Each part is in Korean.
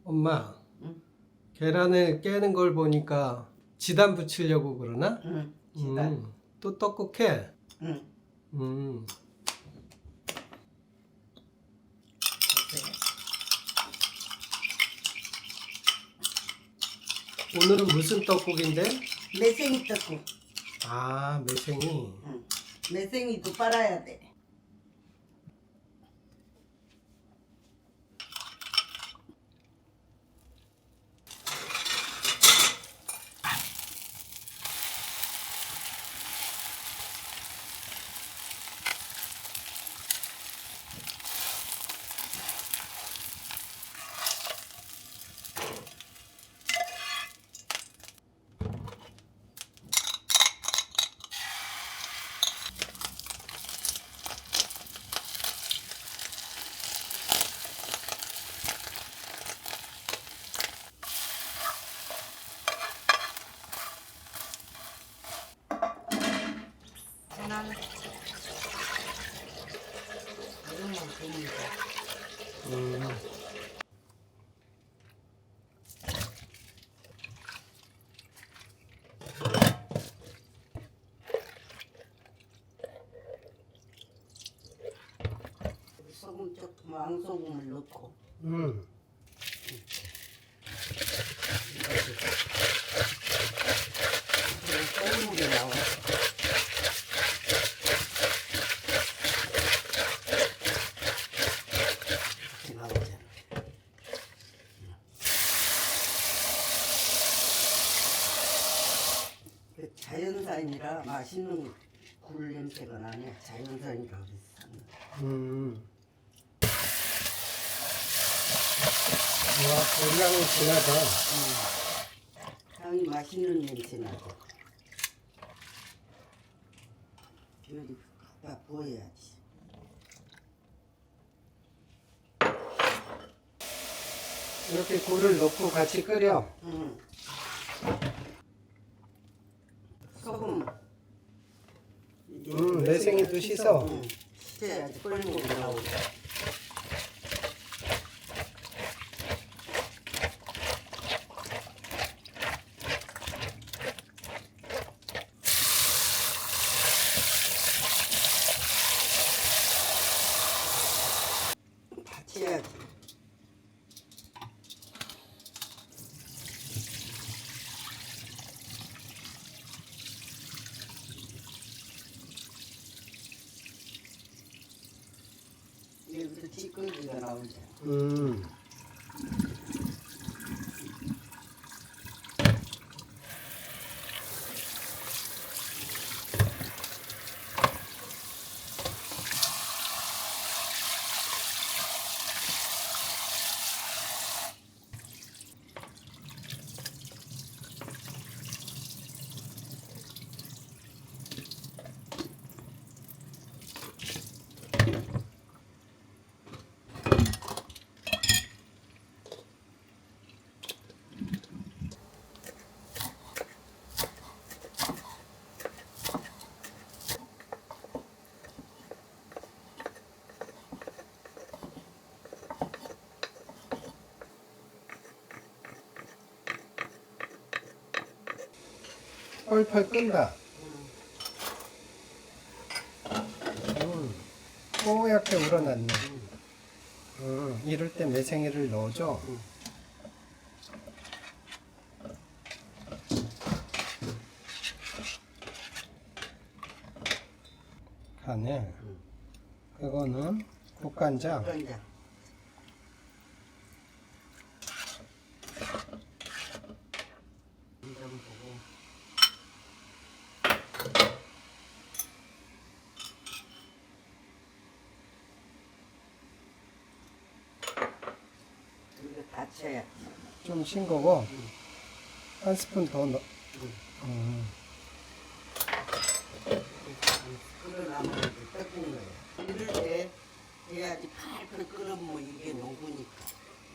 엄마, 응? 계란을 깨는 걸 보니까 지단 붙이려고 그러나? 응, 지단. 또 떡국해? 응. 음, 오늘은 무슨 떡국인데? 매생이 떡국. 아, 매생이. 응. 매생이도 빨아야 돼. 난 이것만 보면 돼. 음, 소금 조금 왕소금을 넣고 음. 그리고 끓물이 나와. 이렇게 나오잖아. 그 자연산이라 맛있는 굴 냄새가 나네. 자연산이라고 그랬어. 와, 고량이 진하다. 향이 맛있는 냄새 나고. 여기 갖다 부어야지. 이렇게 굴을 넣고 같이 끓여. 응. 소금. 매생이도 씻어. 응. 씻어야지 끓는 거 나오고. 같이 해야지. 여기서 찌꺼기가 나오잖아. 음. 펄펄 끈다. 뽀얗게 우러났네. 이럴 때 매생이를 넣어줘. 간에 그거는 국간장. 간장. 간장 보고. 이거 다 쳐야지. 좀 싱거워. 한 스푼 더 넣어. 끓어나면 이제 뜯는 거야. 이럴 때 해야지 팔팔 끓으면 이게 녹으니까.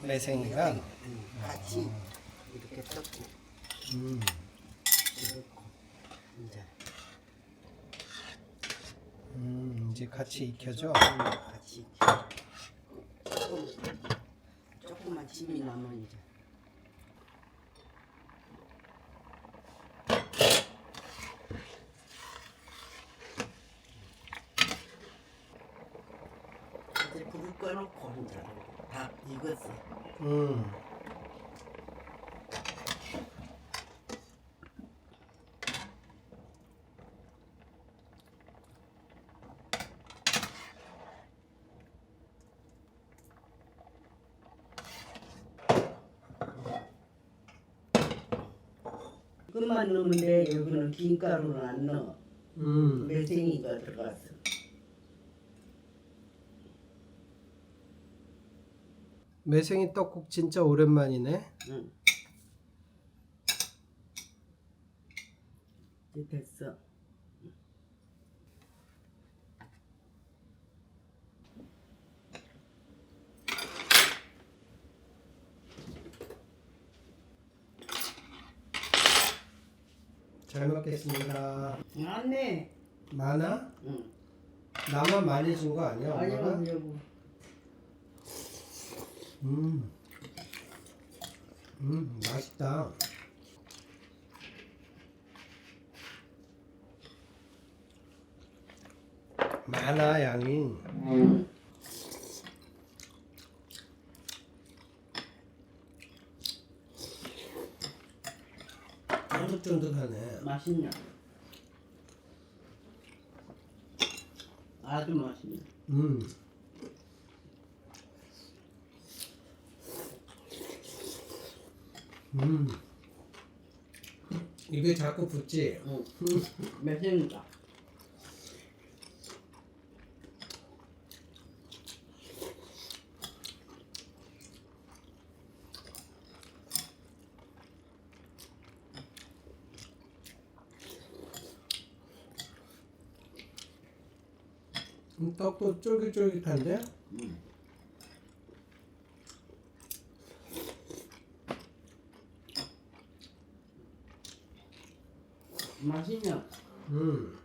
매생이가. 같이 이렇게 뜯고 음. 이렇고 이제 이제 같이 익혀줘. 같이 조금만 침이 나면 이제. 이제 불을 꺼놓고 이제 다 익었어. 음. 끝만 넣으면 돼. 여기는 김가루는 안 넣어. 매생이가 들어갔어. 매생이 떡국 진짜 오랜만이네. 응. 이제 됐어. 잘 먹겠습니다. 안네. 많아? 응. 나만 많이 준 거 아니야, 엄마가? 아니야, 여보. 맛있다. 많아, 양이. 쫀득쫀득하네. 맛있냐? 아주 맛있네. 음. 입에 자꾸 붙지? 응. 매생이다. 떡도 쫄깃쫄깃한데? 맛있냐? 음.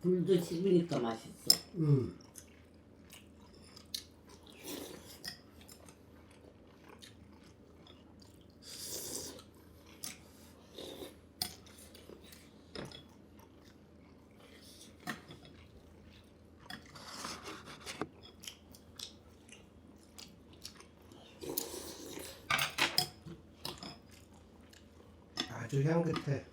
불도 씹으니까 맛있어. 아주 향긋해.